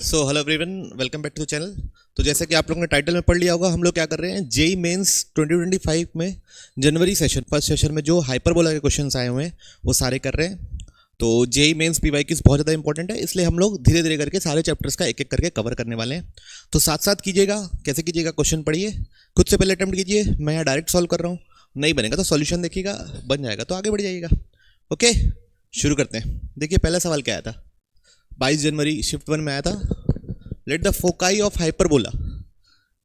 So hello everyone, welcome back to the channel. तो जैसे कि आप लोगों ने टाइटल में पढ़ लिया होगा, हम लोग क्या कर रहे हैं, जेई मेंस 2025 में जनवरी सेशन फर्स्ट सेशन में जो हाइपरबोला के क्वेश्चंस आए हुए हैं वो सारे कर रहे हैं। तो जेई मेंस पीवाई की बहुत ज़्यादा इंपॉर्टेंट है, इसलिए हम लोग धीरे धीरे करके सारे चैप्टर्स का एक एक करके कवर करने वाले हैं। तो साथ साथ कीजिएगा। कैसे कीजिएगा, क्वेश्चन पढ़िए, खुद से पहले अटेम्प्ट कीजिए। मैं यहाँ डायरेक्ट सॉल्व कर रहा हूँ, नहीं बनेगा तो सॉल्यूशन देखिएगा, बन जाएगा तो आगे बढ़ जाइएगा। ओके, शुरू करते हैं। देखिए पहला सवाल क्या आया था, 22 जनवरी शिफ्ट 1 में आया था। Let the foci of hyperbola,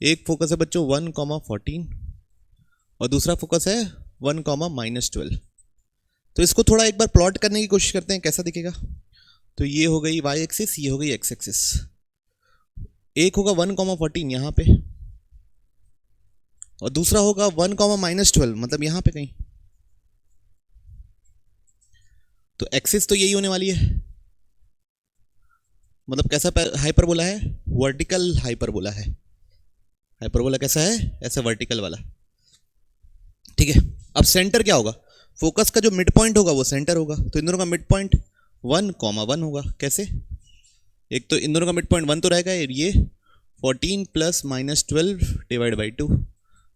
एक फोकस है बच्चों 1,14 और दूसरा फोकस है 1,-12। तो इसको थोड़ा एक बार प्लॉट करने की कोशिश करते हैं, कैसा दिखेगा। तो ये हो गई वाई एक्सिस, ये हो गई एक्स एक्सिस। एक होगा 1,14 यहाँ पे और दूसरा होगा 1,-12, मतलब यहाँ पे कहीं। तो एक्सिस तो यही होने वाली है, मतलब कैसा हाइपरबोला है, वर्टिकल हाइपरबोला है। हाइपरबोला कैसा है, ऐसा वर्टिकल वाला, ठीक है। अब सेंटर क्या होगा, फोकस का जो मिड पॉइंट होगा वो सेंटर होगा। तो इन दोनों का मिड पॉइंट 1,1 होगा। कैसे, एक तो इन दोनों का मिड पॉइंट 1 तो रहेगा, ये 14 + -12 डिवाइड बाई 2,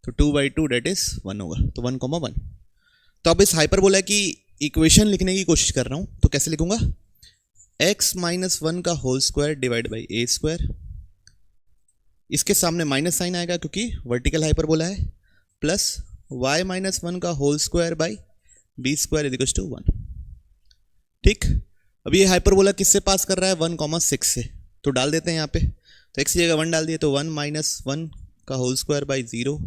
तो 2/2 डेट इज 1 होगा, तो 1,1। तो अब इस हाइपरबोला की इक्वेशन लिखने की कोशिश कर रहा हूं, तो कैसे लिखूंगा, x - 1 का whole square divide by a square, इसके सामने माइनस साइन आएगा क्योंकि वर्टिकल हाइपरबोला है, प्लस y - 1 का whole square by b square is equal to 1। ठीक, अब ये हाइपरबोला किससे पास कर रहा है, 1,6 से, तो डाल देते हैं यहाँ पे। तो x की जगह 1 डाल दिए, तो 1 - 1 का होल स्क्वायर बाई 0,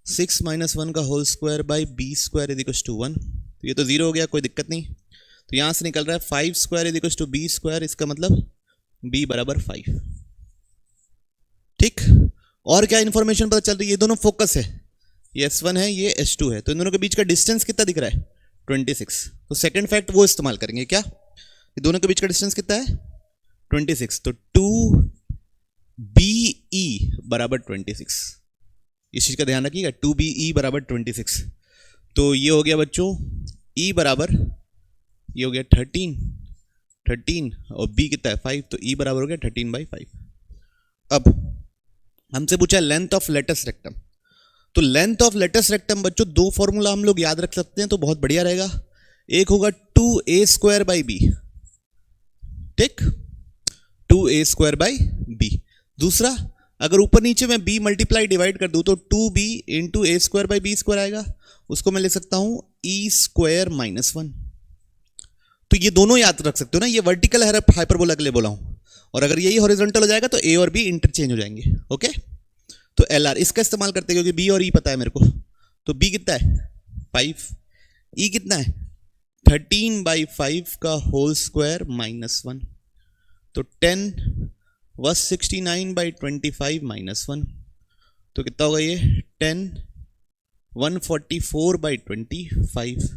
6 - 1 का whole square by b square is equal to 1। तो ये तो 0 हो गया, कोई दिक्कत नहीं। तो यहाँ से निकल रहा है 5 square is equal to b square, इसका मतलब b बराबर 5। ठीक, और क्या इन्फॉर्मेशन पता चल रही है, ये दोनों फोकस है, ये S1 है, ये S2 है, तो इन दोनों के बीच का डिस्टेंस कितना दिख रहा है, 26। तो सेकंड फैक्ट वो इस्तेमाल करेंगे, क्या, ये दोनों के बीच का डिस्टेंस कितना है, 26। तो 2BE बराबर 26, इस चीज का ध्यान रखिएगा, 2BE बराबर 26। तो ये हो गया बच्चों E बराबर, ये हो गया 13 और B कितना है 5, तो E बराबर हो गया 13/5। अब हमसे पूछा लेंथ ऑफ लेटस रेक्टम। तो लेंथ ऑफ लेटस रेक्टम बच्चों दो फॉर्मूला हम लोग याद रख सकते हैं, तो बहुत बढ़िया रहेगा। एक होगा 2a² b, ठीक, 2a² b। दूसरा, अगर ऊपर नीचे में b मल्टीप्लाई डिवाइड कर दूं तो 2b × a²/b² आएगा, उसको मैं लिख सकता हूं e² - 1। तो ये दोनों याद रख सकते हो ना, ये वर्टिकल हाइपरबोला के लिए बोला हूं, और अगर यही हॉरिजॉन्टल हो जाएगा तो a और b इंटरचेंज हो जाएंगे। ओके, तो LR इसका इस्तेमाल करते हैं क्योंकि b और e पता है मेरे को। तो b कितना है 5, e कितना है 13/5 का होल स्क्वायर -1, तो 10 was 69/25 -1, तो कितना होगा ये 10 144/25।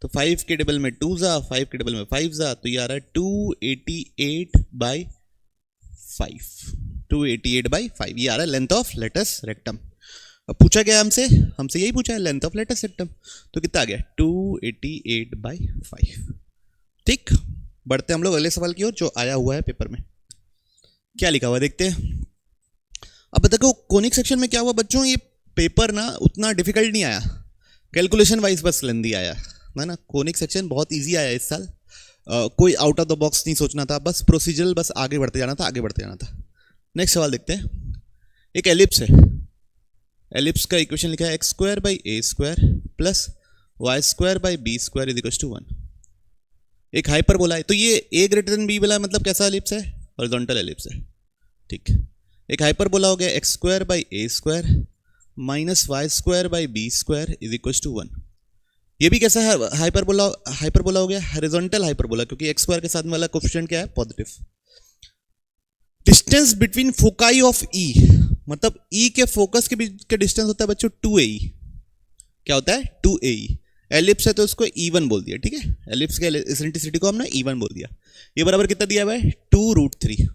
तो 5 के टेबल में 2 जा, 5 के टेबल में 5 जा, तो ये आ रहा है 288/5, 288/5, ये आ रहा है लेंथ ऑफ लेटस रेक्टम। अब पूछा गया हमसे यही पूछा है, लेंथ ऑफ लेटस रेक्टम, तो कितना आ गया 288/5। ठीक, बढ़ते हम लोग अगले सवाल की ओर जो आया हुआ है पेपर में। क्या लिखा हुआ देखते हैं। अब देखो कोनिक सेक्शन में क्या हुआ बच्चों, ये पेपर ना उतना डिफिकल्ट नहीं आया, कैलकुलेशन वाइज बस लेंदी आया है ना। कोनिक सेक्शन बहुत इजी आया इस साल, कोई आउट ऑफ द बॉक्स नहीं सोचना था, बस प्रोसीजरल, बस आगे बढ़ते जाना था, आगे बढ़ते जाना था। नेक्स्ट सवाल देखते हैं। एक एलिप्स है, एलिप्स का इक्वेशन लिखा है x² / a² plus y² / b² is equal to 1। एक हाइपरबोला है, तो ये a > b वाला मतलब कैसा एलिप्स है, हॉरिजॉन्टल एलिप्स है। ठीक, एक हाइपरबोला हो गया x² / a² minus y² / b² is equal to 1। ये भी कैसा है, हाइपरबोला हो गया, हॉरिजॉन्टल हाइपरबोला, क्योंकि x² के साथ वाला कोफिशिएंट क्या है, positive. Distance between foci of E, मतलब E के फोकस के बीच का डिस्टेंस होता है बच्चों 2AE। क्या होता है 2AE। एलिप्स है तो उसको E1 बोल दिया, ठीक है, एलिप्स के एसेंट्रिसिटी को हमने E1 बोल दिया। ये बराबर कितना दिया हुआ है 2√3,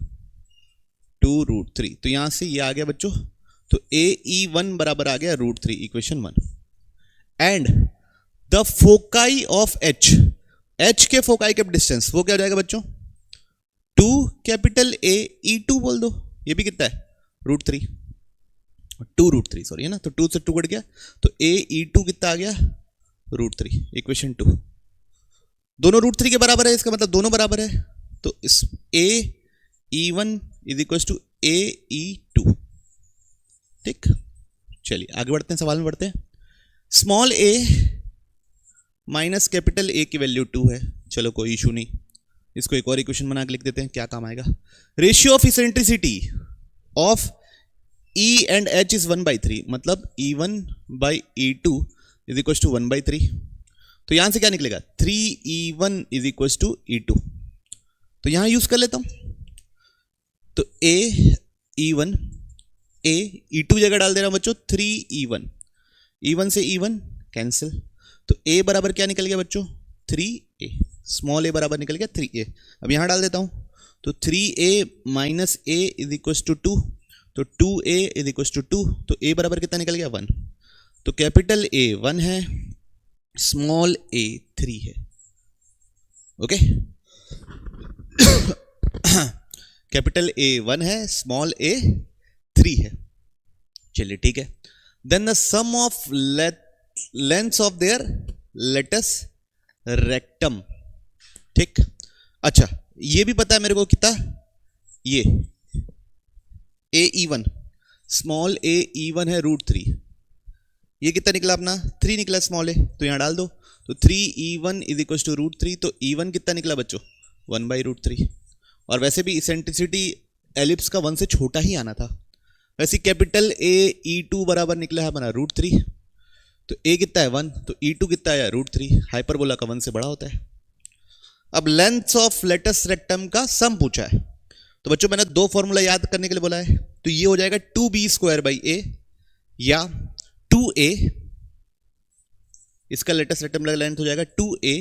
तो यहां से ये आ गया बच्चों, तो AE1 बराबर आ गया √3, equation 1। And the foci of H के फोकाई का डिस्टेंस वो क्या हो जाएगा बच्चों, टू कैपिटल ए E2 बोल दो, ये भी कितना है √3, 2√3 सॉरी है ना, तो 2 से 2 कट गया, तो AE2 कितना आ गया √3, इक्वेशन 2। दोनों √3 के बराबर है, इसका मतलब दोनों बराबर है, तो इस AE1 is equal to AE2। ठीक, चलिए आगे बढ़ते हैं, सवाल में बढ़ते हैं। Small a minus capital A की वैल्यू 2 है, चलो कोई इशू नहीं, इसको एक और इक्वेशन बना के लिख देते हैं, क्या काम आएगा। Ratio of eccentricity of E and H is 1/3, मतलब E1/E2 इज इक्वल टू 1/3, तो यहां से क्या निकलेगा 3E1 is equal to E2, तो यहां यूज कर लेता हूं, तो AE1 E2 जगह डाल दे रहा हूं बच्चों 3E1, E1 से E1 कैंसिल, तो A बराबर क्या निकल गया बच्चों 3A, स्मॉल a बराबर निकल गया 3A। अब यहां डाल देता हूं, तो 3A minus A is equal to 2, तो 2A इज इक्वल टू 2, तो A बराबर कितना निकल गया 1, तो कैपिटल A 1 है, स्मॉल a 3 है, ओके कैपिटल A 1 है, स्मॉल a 3 है, चलिए ठीक है। Then the sum of lengths of their latus rectum, ठीक, अच्छा ये भी पता है मेरे को कितना, ये AE1 स्मॉल AE1 है √3, ये कितना निकला अपना 3 निकला स्मॉल a, तो यहां डाल दो, तो 3E1 इज इक्वल टू √3, तो E1 कितना निकला बच्चों 1/√3, और वैसे भी इसेंट्रिसिटी एलिप्स का 1 से छोटा ही आना था, वैसे कैपिटल AE2 बराबर निकला है अपना √3, तो A कितना है 1, तो E2 कितना है √3, हाइपरबोला का 1 से बड़ा होता है। अब लेंथ ऑफ लेटस रेक्टम का सम पूछा है, तो बच्चों मैंने दो फॉर्मूला याद करने के लिए बोला है, तो ये हो जाएगा 2B² या 2A, इसका लेटेस्ट रेक्टम लेंथ हो जाएगा 2A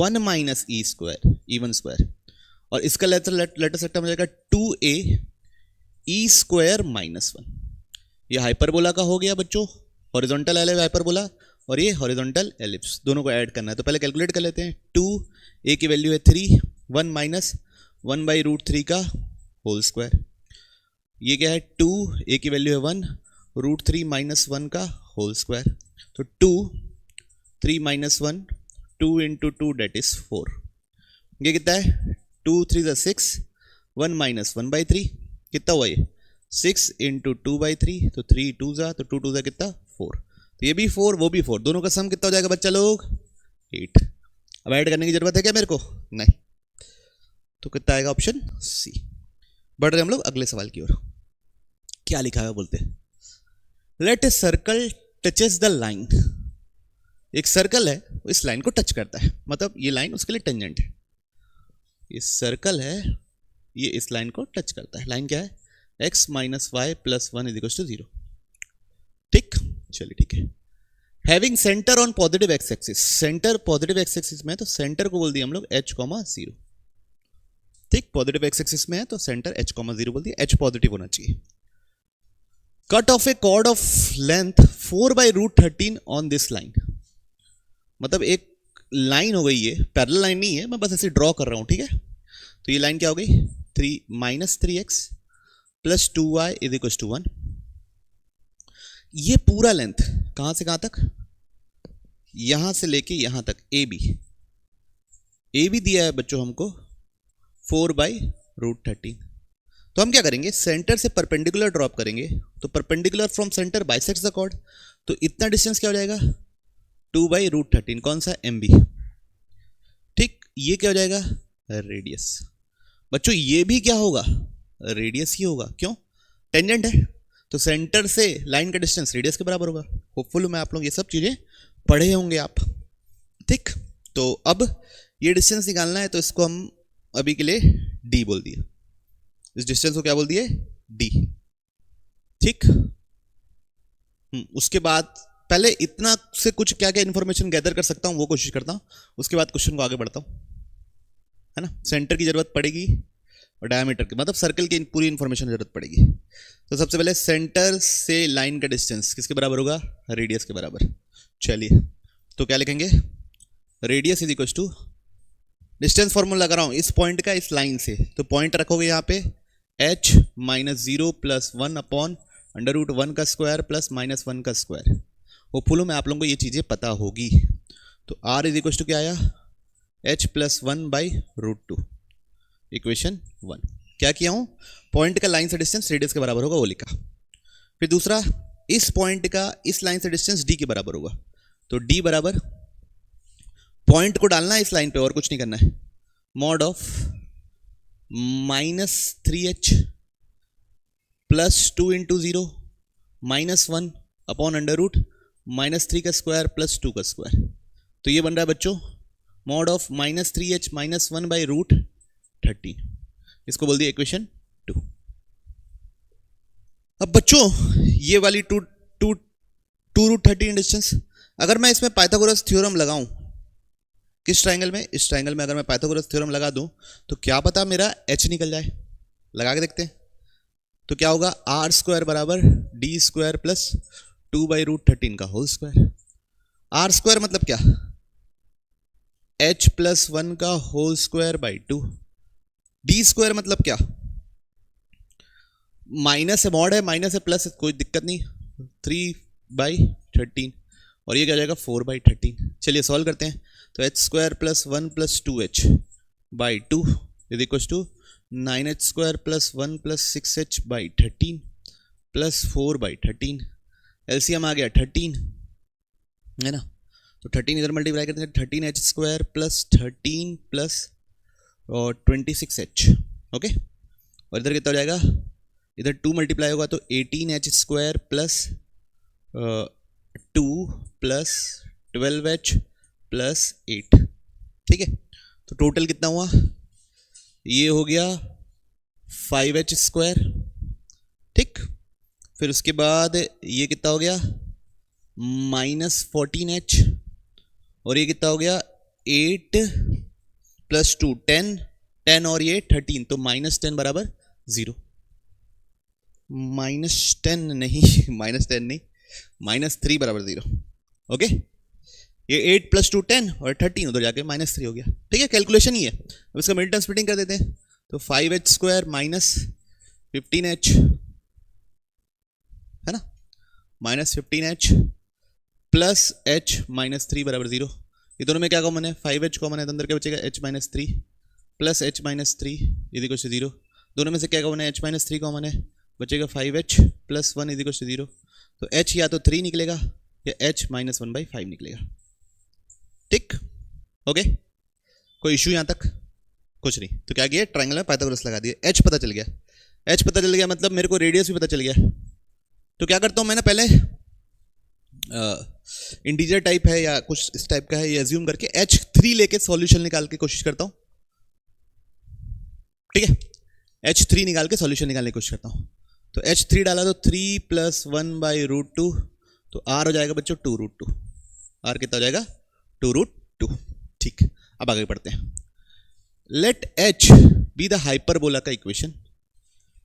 1 माइनस E1², और इसका लेटेस्ट रेक्टम हो जाएगा 2A E²-1, ये हाइपरबोला का हो गया बच्चों, हॉरिजॉन्टल एलिप्स हाइपरबोला, और ये हॉरिजॉन्टल एलिप्स, दोनों को ऐड करना है, तो पहले कैलकुलेट कर लेते हैं। 2A की वैल्यू है 3, 1 माइनस 1/√3 का होल स्क्वायर, ये क्या है 2A की वैल्यू है 1, √3 माइनस 1 का होल स्क्वायर, तो 2 3 माइनस 1 2 इंटू 2 डेट इज 4, ये कितना है 2 3 = 6, 1 माइनस 1/3 कितना हुआ ये 6 इंटू 2/3, तो 3 2 तो 2 2 कितना 4, तो ये भी 4 वो भी 4, दोनों का सम कितना हो जाएगा बच्चा लोग 8। अब ऐड करने की जरूरत है क्या मेरे को, नहीं, तो कितना आएगा ऑप्शन सी। बढ़ रहे हम लोग अगले सवाल की ओर, क्या लिखा है बोलते हैं, let a circle touches the line, एक सर्कल है वो इस लाइन को टच करता है, मतलब ये लाइन उसके लिए टेंजेंट है, ये सर्कल है ये इस लाइन को टच करता है, लाइन क्या है x minus y plus 1 is equal to 0, ठीक, चलिए ठीक है। Having centre on positive x axis, centre positive x axis में, तो सेंटर को बोल दिया हम लोग h,0, ठीक, पॉजिटिव एक्स एक्सिस में है तो सेंटर h,0 बोल दिया, h पॉजिटिव होना चाहिए। Cut off a chord of length 4/√13 on this line, मतलब एक लाइन हो गई है, पैरेलल लाइन नहीं है, मैं बस ऐसे ड्रॉ कर रहा हूं, ठीक है, तो ये लाइन क्या हो गई 3-3x plus 2y is equal to 1, ये पूरा लेंथ कहां से कहां तक, यहां से लेके यहां तक AB दिया है बच्चों हमको 4/√13, तो हम क्या करेंगे सेंटर से परपेंडिकुलर ड्रॉप करेंगे, तो perpendicular from centre bisects the chord, तो इतना डिस्टेंस क्या हो जाएगा 2/√13, कौन सा MB, ठीक, ये क्या हो जाएगा रेडियस, बच्चों ये भी क्या होगा रेडियस ही होगा, क्यों टेंजेंट है, तो सेंटर से लाइन का डिस्टेंस रेडियस के बराबर होगा, होपफुल मैं आप लोग ये सब चीजें पढ़े होंगे आप, ठीक, तो अब ये डिस्टेंस निकालना है, तो इसको हम अभी के लिए D बोल दिए, इस डिस्टेंस को क्या बोल दिए D, ठीक, उसके बाद पहले इतना से कुछ क्या क्या इंफॉर्मेशन गैदर कर सकता हूं वो कोशिश करता हूं, उसके बाद क्वेश्चन को आगे बढ़ता हूं, है ना, सेंटर की जरूरत पड़ेगी और डायमीटर की, मतलब सर्कल की पूरी इंफॉर्मेशन जरूरत पड़ेगी, तो सबसे पहले सेंटर से लाइन का डिस्टेंस किसके बराबर होगा रेडियस के बराबर, चलिए तो क्या लिखेंगे radius is equal to distance formula लगा रहा हूँ इस पॉइंट का इस लाइन से, तो पॉइंट रखोगे यहाँ पे h minus 0 plus 1 upon under root 1 का स्क्वायर प्लस माइनस 1 का स्क्वायर। वो फुलों में आप लोगों को ये चीज़ें पता होगी। तो r इज इक्वल टू क्या आया, h plus 1 by root 2, equation 1। क्या किया हूँ, पॉइंट का लाइन से डिस्टेंस रेडियस के बराबर होगा वो लिखा। फिर दूसरा, इस पॉइंट का इस लाइन से डिस्टेंस d के बराबर होगा, तो d बराबर पॉइंट को डालना है इस लाइन पे और कुछ नहीं करना है, mod of minus 3h plus 2 into 0 minus 1 upon under root minus 3 का स्क्वायर प्लस 2 का स्क्वायर। तो ये बन रहा है बच्चों mod of minus 3h minus 1 by root 13, इसको बोल दिया इक्वेशन 2। अब बच्चों ये वाली टू रूट 13 डिस्टेंस, अगर मैं इसमें पाइथागोरस थ्योरम लगाऊं, किस ट्रायंगल में, इस ट्रायंगल में अगर मैं पाइथागोरस थ्योरम लगा दूं तो क्या पता मेरा h निकल जाए। लगा के देखते हैं। तो क्या होगा, आर स्क्वायर बराबर d square plus 2 by root 13 का होल स्क्वायर। आर स्क्वायर मतलब क्या, h प्लस 1 का whole square by 2। D square मतलब क्या, माइनस है, मॉड है, माइनस है, प्लस है, कोई दिक्कत नहीं, 3 बाई 13, और ये क्या जाएगा 4 बाई 13। चलिए सॉल्व करते हैं। तो H square plus 1 plus 2h by 2 is equal to 9h square plus 1 plus 6h by 13 plus 4 by 13। LCM आ गया 13, है ना। तो 13 इधर मल्टीप्लाई करते हैं, 13h स्क्वायर प्लस 13 प्लस और 26h, ओके। और इधर कितना हो जाएगा, इधर 2 मल्टीप्लाई होगा तो 18h square plus 2 plus 12h plus 8, ठीक है। तो टोटल कितना हुआ, ये हो गया 5h स्क्वायर, ठीक। फिर उसके बाद ये कितना हो गया माइनस 14h, और ये कितना हो गया 8 प्लस 2 10 और ये 13, तो माइनस 10 बराबर 0। माइनस 10 नहीं, माइनस 10 नहीं, माइनस 3 बराबर 0, ओके। ये 8 प्लस 2 10 और 13 उधर जाके माइनस 3 हो गया, ठीक है। कैलकुलेशन ही है। अब इसका मिड टर्म स्प्लिटिंग कर देते हैं, तो 5h स्क्वायर माइनस 15h, है ना, minus 15h plus h minus 3 बराबर 0। ये दोनों में क्या कॉमन है, 5h कॉमन है, तो अंदर क्या बचेगा h minus 3 plus h minus 3 is equal to 0। दोनों में से क्या कॉमन है, h माइनस 3 कॉमन है, बचेगा 5h plus 1 is equal to 0। तो h या तो 3 निकलेगा या h माइनस 1 बाई 5 निकलेगा, ठीक, ओके। कोई इशू यहां तक, कुछ नहीं। तो क्या किया, ट्रायंगल में पाइथागोरस लगा दिया, h पता चल गया। h पता चल गया मतलब मेरे को रेडियस भी पता चल गया। तो क्या करता हूं मैं ना, पहले इंटीजर टाइप है या कुछ इस टाइप का है, ये अज्यूम करके h3 लेके सॉल्यूशन निकाल के कोशिश करता हूं, ठीक है। h3 निकाल के सॉल्यूशन निकालने की कोशिश करता हूं। तो h3 डाला तो 3 प्लस 1 बाई रूट 2, तो r हो जाएगा बच्चों 2 रूट 2। r कितना हो जाएगा 2 रूट 2, ठीक। अब आगे बढ़ते हैं। Let h be the hyperbola का इक्वेशन।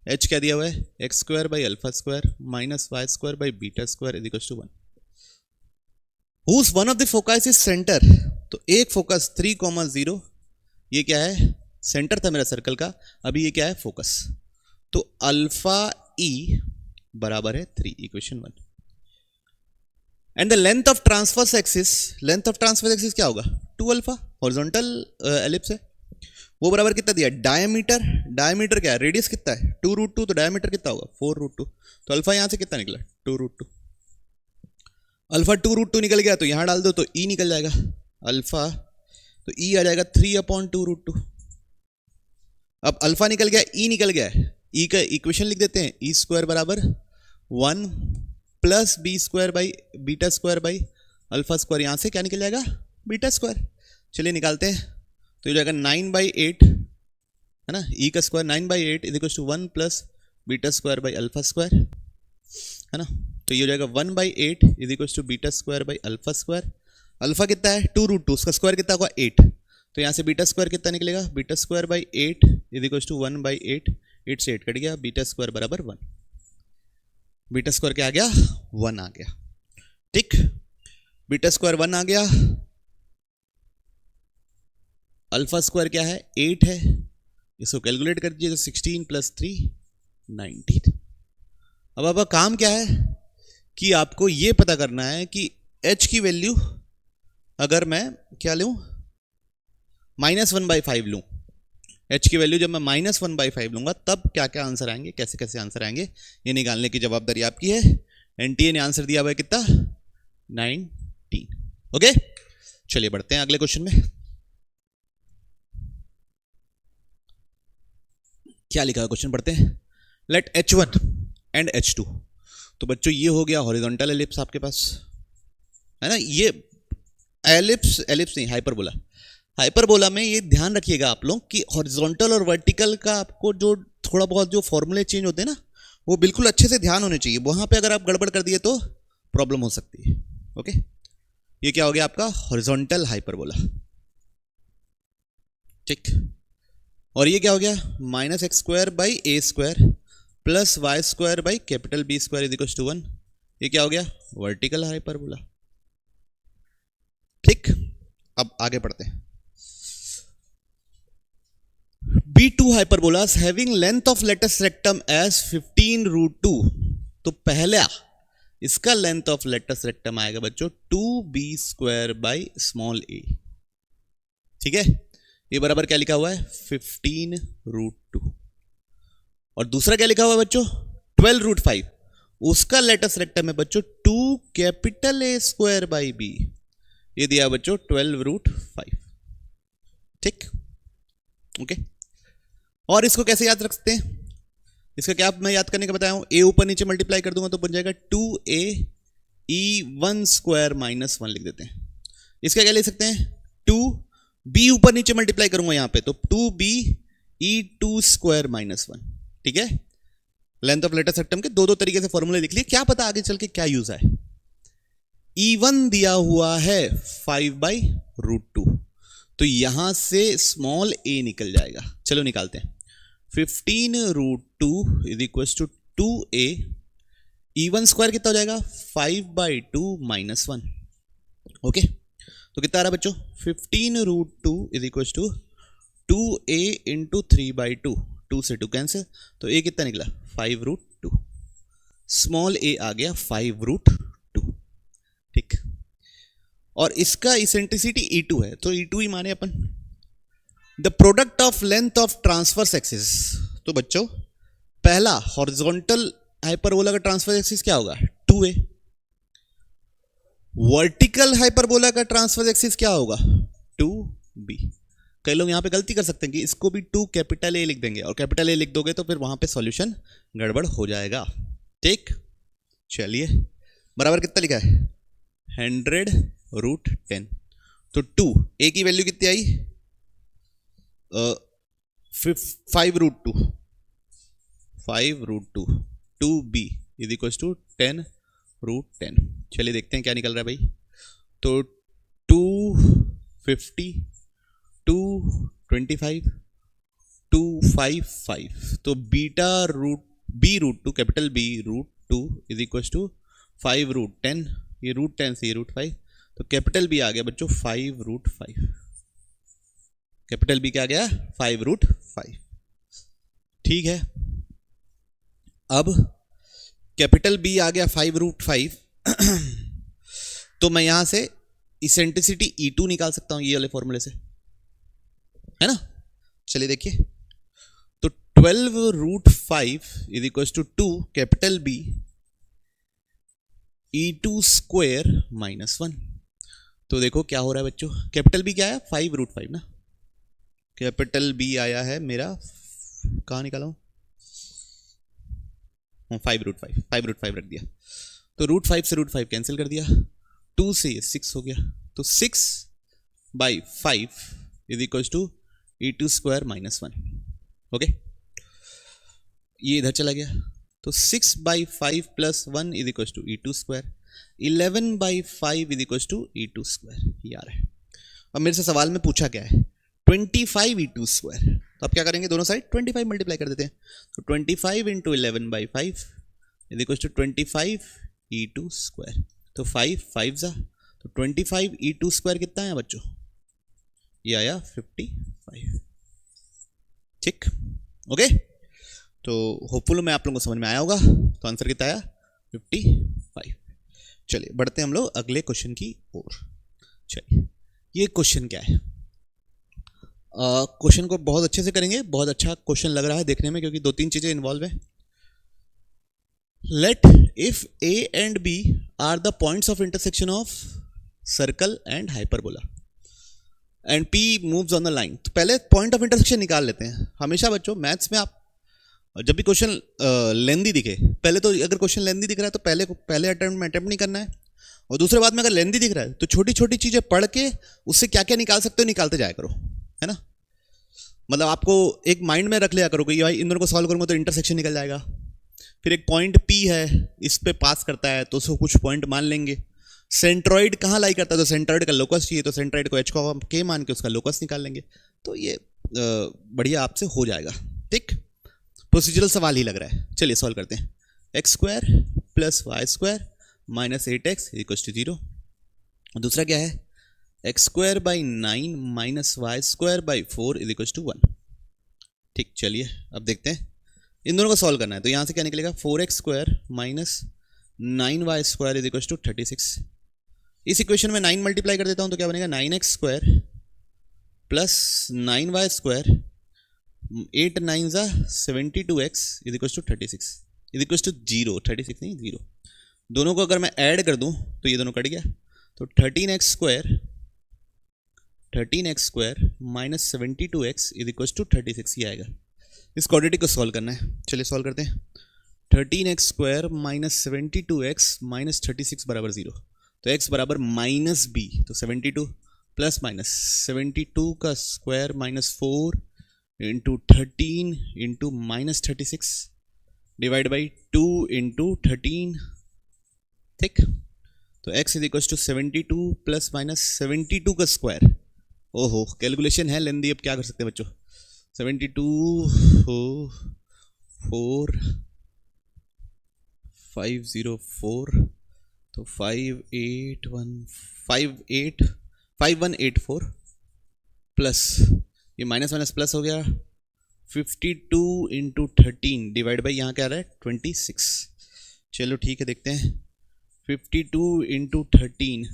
h क्या दिया हुआ है, x square by alpha square minus y square by beta square is equal to 1। Whose one of the focus is centre. तो एक फोकस 3,0, ये क्या है, सेंटर था मेरा सर्कल का, अभी ये क्या है फोकस। तो अल्फा ई बराबर है 3, equation 1। And the length of transverse axis, length of transverse axis क्या होगा 2 अल्फा, हॉरिजॉन्टल एलिप्स है, वो बराबर कितना दिया, डायमीटर। डायमीटर क्या है, रेडियस कितना है 2 रूट 2, तो डायमीटर कितना होगा 4 रूट 2। तो अल्फा यहां से कितना निकला 2 रूट 2। अल्फा 2 रूट 2 निकल गया, तो यहां डाल दो तो ई निकल जाएगा अल्फा, तो ई आ जाएगा 3/2 रूट 2। अब अल्फा निकल गया, ई निकल गया है, ई का इक्वेशन लिख देते हैं, ई स्क्वायर बराबर 1 plus b square by beta square by alpha square, यहां से क्या निकल जाएगा बीटा स्क्वायर। चलिए निकालते हैं, तो ये जाएगा 9/8, है ना, ई का square 9/8 is equal to 1 plus beta square by alpha square, है ना। तो ये हो जाएगा 1/8 is equal to beta square by alpha square. Alpha कितना है 2 रूट 2, उसका स्क्वायर कितना होगा 8, तो यहाँ से बीटा स्क्वायर कितना निकलेगा, beta square by 8 is equal to 1/8, 8 से 8 कट गया, बीटा स्क्वायर बराबर 1। बीटा स्क्वायर क्या आ गया 1 आ गया, ठीक। बीटा स्क्वायर 1 आ गया, अल्फा स्क्वायर क्या है 8 है, इसको कैलकुलेट कर दीजिए तो 16 + 3 19। अब आपका काम क्या है कि आपको ये पता करना है कि h की वैल्यू अगर मैं क्या लूं -1/5 लूं, h की वैल्यू जब मैं -1/5 लूंगा तब क्या क्या आंसर आएंगे, कैसे कैसे आंसर आएंगे, ये निकालने की जवाबदारी आपकी है। एनटीए ने आंसर दिया हुआ है कितना 19। ओके चलिए बढ़ते हैं अगले क्वेश्चन में। क्या लिखा है क्वेश्चन पढ़ते हैं। लेट H1 एंड H2, तो बच्चों ये हो गया हॉरिजॉन्टल एलिप्स आपके पास है ना, ये एलिप्स नहीं हाइपरबोला। हाइपरबोला में ये ध्यान रखिएगा आप लोग कि हॉरिजॉन्टल और वर्टिकल का आपको जो थोड़ा बहुत जो फॉर्मूले चेंज होते हैं ना वो बिल्कुल अच्छे से ध्यान होने चाहिए, वहां पे अगर आप गड़बड़ कर दिए तो प्रॉब्लम हो सकती है। ओके ये क्या हो गया आपका हॉरिजॉन्टल हाइपरबोला, ठीक। और ये क्या हो गया -x² + y² + B² = 1, ये क्या हो गया वर्टिकल हाइपरबोला, ठीक। अब आगे पढ़ते हैं। B2 hyperbolas having length of lattice rectum as 15√2, तो पहला इसका लेंथ ऑफ लेटस रेक्टम आएगा बच्चों 2b² a, ठीक है। ये बराबर क्या लिखा हुआ है 15√2, और दूसरा क्या लिखा हुआ है बच्चों 12√5, उसका लेटस रेक्टम है बच्चों 2A² b, ये दिया बच्चों 12√5, ठीक। ओके और इसको कैसे याद रख सकते हैं, इसका क्या मैं याद करने का बताया हूं, a ऊपर नीचे मल्टीप्लाई कर दूंगा तो बन जाएगा 2a e1² - 1 लिख देते हैं। इसका क्या लिख सकते हैं 2b ऊपर नीचे मल्टीप्लाई करूंगा यहां पे तो 2b e2² - 1, ठीक है। लेंथ ऑफ लेटस रेक्टम के दो तरीके से फॉर्मूले लिख लिए, क्या पता आगे चल के क्या यूज है। e1 दिया हुआ है 5/√2, तो यहां से स्मॉल a निकल जाएगा, चलो निकालते हैं। 15√2 = 2a, e1² कितना हो जाएगा 5/2 - 1, ओके तो कितना आ रहा बच्चों 15√2 = 2a × 3/2, 2 से 2 कैंसिल, तो a कितना निकला 5√2, स्मॉल a आ गया 5√2, ठीक। और इसका इसेंट्रिसिटी E2 है तो E2 ही माने अपन। The product of length of transverse axis, तो बच्चों पहला हॉरिजॉन्टल हाइपरबोला का ट्रांसवर्स एक्सिस क्या होगा 2a, वर्टिकल हाइपरबोला का ट्रांसवर्स एक्सिस क्या होगा 2b। कई लोग यहां पे गलती कर सकते हैं कि इसको भी 2A लिख देंगे, और कैपिटल A लिख दोगे तो फिर वहां पे सॉल्यूशन गड़बड़ हो जाएगा, ठीक। चलिए बराबर कितना लिखा है 100√10, तो 2a की वैल्यू कितनी आई 5√2, 2b = 10√10। चलिए देखते हैं क्या निकल रहा है भाई, तो 250 225 255, तो B√2 कैपिटल B√2 = 5√10, ये √10 से √5, तो कैपिटल B आ गया बच्चों 5√5, कैपिटल B क्या आ गया 5√5, ठीक है। अब कैपिटल B आ गया 5√5 तो मैं यहां से इसेंट्रिसिटी E2 निकाल सकता हूं ये वाले फॉर्मूले से, है ना। चलिए देखिए, तो 12√5 = 2 कैपिटल B e2² - 1, तो देखो क्या हो रहा है बच्चों, कैपिटल B क्या है 5√5 ना, कैपिटल B आया है मेरा कहाँ निकाला हूं 5√5 रख दिया, तो √5 से √5 कैंसिल कर दिया, 2 से 6 हो गया, तो 6/5 = e2² - 1, ओके ये इधर चला गया, तो 6/5 + 1 = e2², 11/5 = e2², यार है। अब मेरे से सवाल में पूछा क्या है 25 e2², तो अब क्या करेंगे दोनों साइड 25 मल्टीप्लाई कर देते हैं, तो 25 × 11/5 = 25 e2², तो 5 5 जा, तो 25 e2² कितना है बच्चों, ये आया 55। ठीक, ओके। तो होपफुल मैं आप लोगों को समझ में आया होगा। तो आंसर कितना आया? 55। चलिए बढ़ते हैं हम लोग अगले क्वेश्चन की ओर। चलिए ये क्वेश्चन क्या है? क्वेश्चन को बहुत अच्छे से करेंगे, बहुत अच्छा क्वेश्चन लग रहा है देखने में क्योंकि 2-3 चीजें इन्वॉल्व है। Let if A and B are the points of intersection of circle and hyperbola and P moves on the line. तो पहले पॉइंट ऑफ इंटरसेक्शन निकाल लेते हैं। हमेशा बच्चों मैथ्स में आप जब भी क्वेश्चन लेंदी दिखे, पहले तो अगर क्वेश्चन लेंदी दिख रहा है तो पहले अटेम्प्ट में अटेम्प्ट नहीं करना है, और दूसरे बात में अगर लेंदी दिख रहा है तो छोटी छोटी चीजें पढ़ के उससे क्या क्या निकाल सकते हो निकालते जाया करो, है ना। मतलब आपको एक माइंड में रख लिया करो कि भाई इन दोनों को सॉल्व करूंगा तो इंटरसेक्शन निकल जाएगा। फिर एक पॉइंट पी है, इस पे पास करता है तो उसको कुछ पॉइंट मान लेंगे। सेंट्रॉइड कहाँ लाई करता है तो सेंट्रॉइड का लोकस चाहिए तो सेंट्रॉइड को एच को के मान के उसका लोकस निकाल लेंगे। तो ये बढ़िया आपसे हो जाएगा। ठीक, प्रोसीजरल सवाल ही लग रहा है। चलिए सॉल्व करते हैं। X square plus y square minus 8x equals to 0। दूसरा क्या है? X square by 9 minus y square by 4 equals to 1। ठीक, चलिए अब देखते हैं इन दोनों को सॉल्व करना है। तो यहाँ से क्या निकलेगा? 4x square minus 9y square is equals to 36। इस इक्वेशन में 9 मल्टीप्लाई कर देता हूँ तो क्या बनेगा? 9x square plus 9y square 8 9 72x is equals to 36 is equals to 0। 36 नहीं 0। दोनों को अगर मैं ऐड कर दूं तो ये दोनों कट गया। तो 13x square minus 72x is equals to 36 ये आएगा। इस क्वाड्रेटिक को सॉल्व करना है। चलिए सॉल्व करते हैं। 13x square minus 72x minus 36 बराबर 0। तो x बराबर माइनस b, तो 72 प्लस माइनस 72 का square minus 4 into 13 into minus 36 divide by 2 into 13। ठीक, तो x is equal to 72 plus minus 72 का स्क्वायर। ओहो कैलकुलेशन है लेंदी, अब क्या कर सकते हैं बच्चों। 72 हो 4 504 तो 5184 प्लस ये माइनस माइनस प्लस हो गया 52 इंटू 13 डिवाइड बाई यहाँ क्या आ रहा है 26। चलो ठीक है देखते हैं। 52 इंटू 13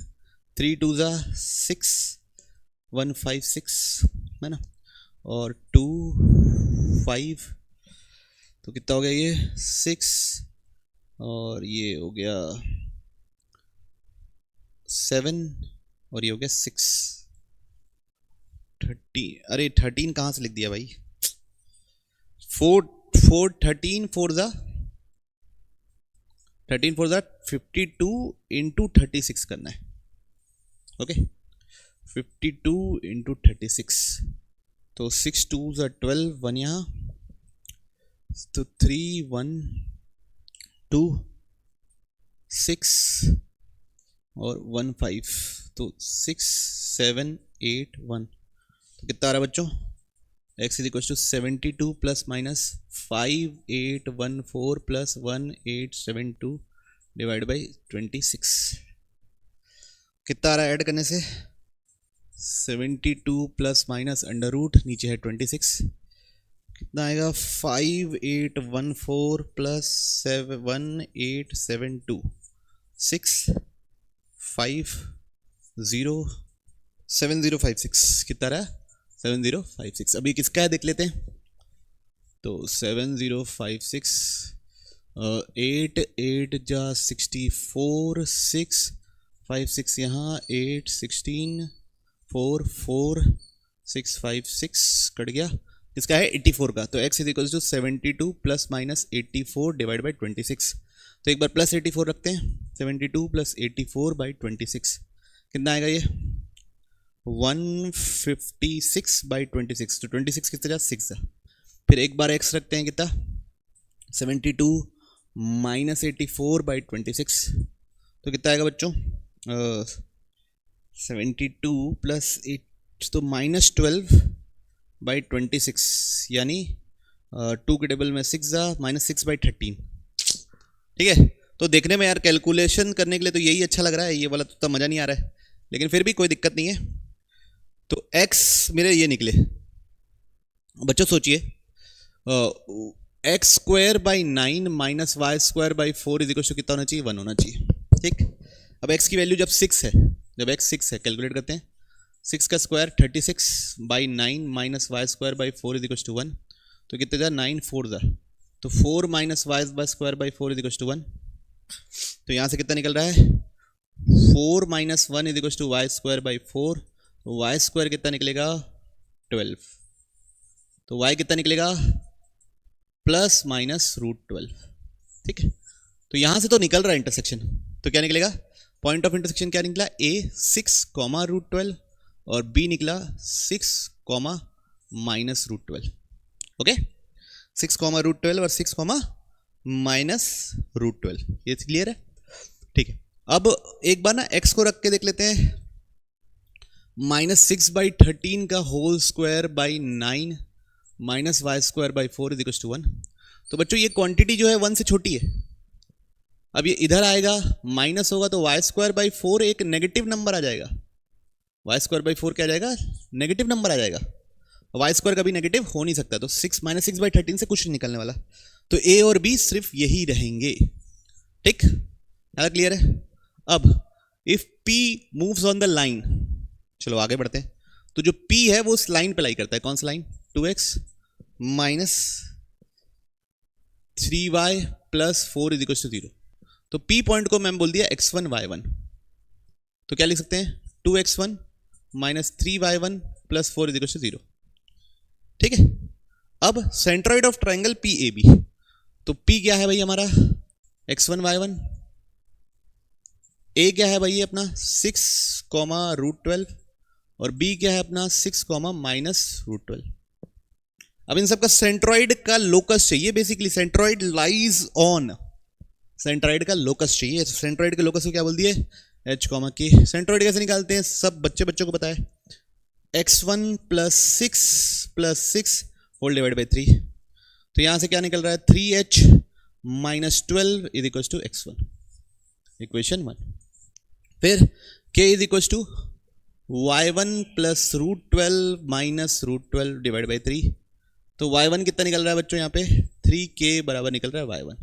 3 2 6 156 है ना, और 2 5 तो कितना हो गया ये 6 और ये हो गया 7 और ये हो गया 6 30। अरे 13 कहाँ से लिख दिया भाई? 13 4 ज़ा 52 इंटू 36 करना है। ओके 52 इंटू 36 तो 6 2 ज़ा 12 1 यहाँ तो 3 1 2 6 और 1 5 तो 6 7 8 1 तो कितना आ रहा है बच्चों? x is equal to 72 plus minus 5814 plus 1872 divide by 26। कितना आ रहा है ऐड करने से? 72 प्लस माइनस अंडर रूट नीचे है 26 कितना आएगा? 5814 प्लस 1872 7056 कितना रहा? 7056। अभी किसका है देख लेते हैं। तो 7056 8 8 जा 64 6 5 6 यहाँ 8 16 4 4 6 5 6 कट गया। इसका है 84 का। तो x is equal to 72 plus minus 84 divide by 26। तो एक बार प्लस 84 रखते हैं। 72 प्लस 84 बाई 26 कितना आएगा ये? 156 बाई 26। तो 26 कितना जा 6 जा। फिर एक बार x रखते हैं कितना? 72 माइनस 84 बाई 26 तो कितना आएगा बच्चों? 72 प्लस 8 तो माइनस 12 बाई 26 यानी 2 के टेबल में 6 जा माइनस 6 बाई 13। ठीक है, तो देखने में यार कैलकुलेशन करने के लिए तो यही अच्छा लग रहा है, ये वाला तो मज़ा नहीं आ रहा है, लेकिन फिर भी कोई दिक्कत नहीं है। तो x मेरे ये निकले, बच्चों सोचिए x square by 9 minus y square by 4 is equal to कितना होना चाहिए, 1 होना चाहिए। ठीक, अब x की वैल्यू जब 6 है, जब x 6 है, कैलकुलेट करते हैं, 6 का square 36 by 9 minus y square by 4 is equal to 1, तो कितने जा 9 4 जा, तो 4 minus y by square by 4 is equal to 1, तो यहाँ से कितना निकल रहा है 4 minus 1 is equal to y square by 4, y square कितना निकलेगा 12, तो y कितना निकलेगा प्लस माइनस रूट 12। ठीक है, तो यहां से तो निकल रहा है इंटरसेक्शन, तो क्या निकलेगा, पॉइंट ऑफ इंटरसेक्शन क्या निकला, a 6 कॉमा रूट 12 और b निकला 6 comma minus root 12। Okay, 6 comma root 12 और 6 कॉमा माइनस रूट 12, ये क्लियर है। ठीक है, अब एक बार ना x को रख के देख लेते हैं, -6/13 का whole square by 9 minus y square by 4 is equal to 1। तो बच्चों ये क्वांटिटी जो है 1 से छोटी है, अब ये इधर आएगा माइनस होगा तो वाई स्क्वायर बाई 4 एक नेगेटिव नंबर आ जाएगा, वाई स्क्वायर बाई 4 क्या आ जाएगा, नेगेटिव नंबर आ जाएगा, वाई स्क्वायर कभी नेगेटिव हो नहीं सकता, तो 6 -6/13 से कुछ नहीं निकलने वाला, तो ए और बी सिर्फ यही रहेंगे। ठीक, क्लियर है। अब if P moves on the line, चलो आगे बढ़ते हैं, तो जो P है वो उस लाइन पे लाई करता है, कौन सा line, 2x minus 3y plus 4 is equal to 0, तो P पॉइंट को मैंने बोल दिया x1 y1, तो क्या लिख सकते हैं 2x1 minus 3y1 plus 4 is equal to 0। ठीक है, अब सेंट्रोइड ऑफ ट्राइंगल PAB, तो P क्या है भाई हमारा x1 y1, A क्या है भाई अपना 6 कॉमा रूट 12 और B क्या है अपना 6 कॉमा माइनस रूट 12। अब इन सबका सेंट्रॉइड का लोकस चाहिए, basically centroid lies on, centroid का लोकस चाहिए, सेंट्रॉइड के लोकस को क्या बोल दिए h कॉमा k। सेंट्रॉइड कैसे निकालते हैं, सब बच्चों को पता है, x1 plus 6 whole divide by 3, तो यहां से क्या निकल रहा है 3h minus 12 is equal to x1, equation 1। फिर k is equal to y1 plus root 12 minus root 12 divide by 3, तो y1 कितना निकल रहा है बच्चों यहाँ पे 3k बराबर निकल रहा है y1।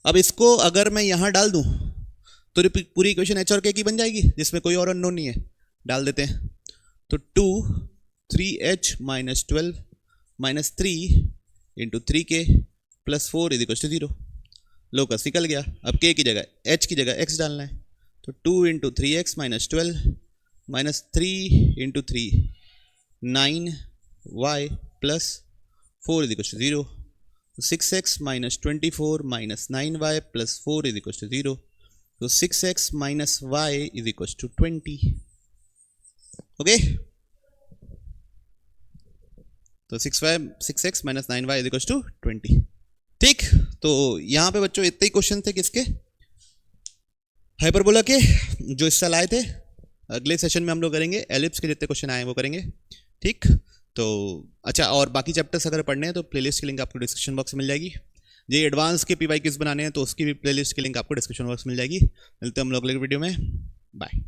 अब इसको अगर मैं यहाँ डाल दूँ तो पूरी इक्वेशन h और k की बन जाएगी, जिसमें कोई और अननोन नहीं है, डाल देते हैं, तो 2 3h minus 12 minus 3 into 3k plus 4 is equal to 0, locus निकल गया। अब k की जगह h की जगह x डालना है, तो 2 into 3x minus 12 minus 3 into 3 9y plus 4 is equal to 0, 6x minus 24 minus 9y plus 4 is equal to 0, तो 6x minus y is equal to 20। Okay, तो 6x minus 9y is equal to 20। ठीक, तो यहां पे बच्चों इतने ही question थे किसके, हाइपरबोला के, जो इस साल आए थे। अगले सेशन में हम लोग करेंगे एलिप्स के जितने क्वेश्चन आए वो करेंगे। ठीक, तो अच्छा, और बाकी चैप्टर्स अगर पढ़ने हैं तो प्लेलिस्ट की लिंक आपको डिस्क्रिप्शन बॉक्स में मिल जाएगी। ये एडवांस के PY क्विज बनाने हैं तो उसकी भी प्लेलिस्ट की लिंक आपको डिस्क्रिप्शन बॉक्स में मिल जाएगी। मिलते हैं हम लोग अगले वीडियो में, बाय।